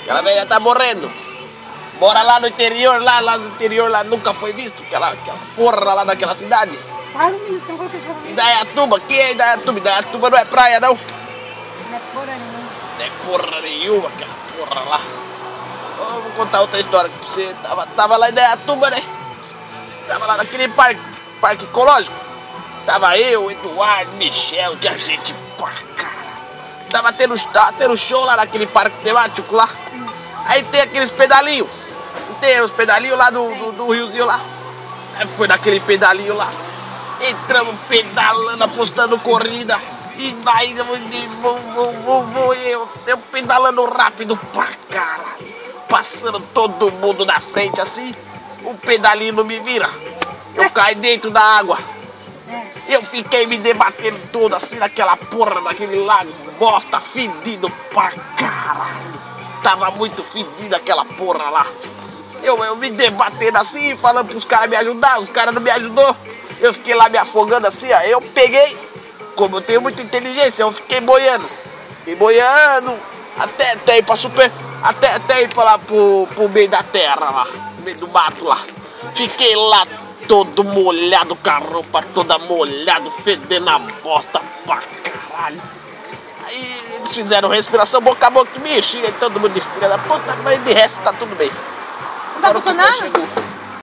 Aquela velha tá morrendo. Mora lá no interior, lá no interior, lá nunca foi visto. Aquela porra lá daquela cidade. Para isso, que eu vou ter que falar. Indaiatuba, quem é Indaiatuba? Indaiatuba não é praia, não. Não é porra nenhuma. Não é porra nenhuma, aquela porra lá. Eu vou contar outra história pra você. Tava lá em Indaiatuba, né? Tava lá naquele parque ecológico. Tava eu, Eduardo, Michel, tinha gente pra caralho. Tava tendo show lá naquele parque temático lá. Aí tem aqueles pedalinhos. Não tem os pedalinhos lá do riozinho lá. Aí foi naquele pedalinho lá. Entramos pedalando, apostando corrida. E vai, eu pedalando rápido pra caralho. Passando todo mundo na frente assim. O pedalinho não me vira. Eu caí dentro da água. Eu fiquei me debatendo todo assim naquela porra, naquele lago. Bosta, fedido pra caralho. Tava muito fedido aquela porra lá. Eu me debatendo assim, falando pros caras me ajudar. Os caras não me ajudou. Eu fiquei lá me afogando assim, ó. Eu peguei, como eu tenho muita inteligência, eu fiquei boiando. Até ir pra até ir pra lá pro meio da terra lá, no meio do mato lá. Fiquei lá todo molhado, com a roupa toda molhada, fedendo a bosta pra caralho. Aí eles fizeram respiração boca a boca em mim, e todo mundo de filha da puta, mas de resto tá tudo bem. Não tá funcionando?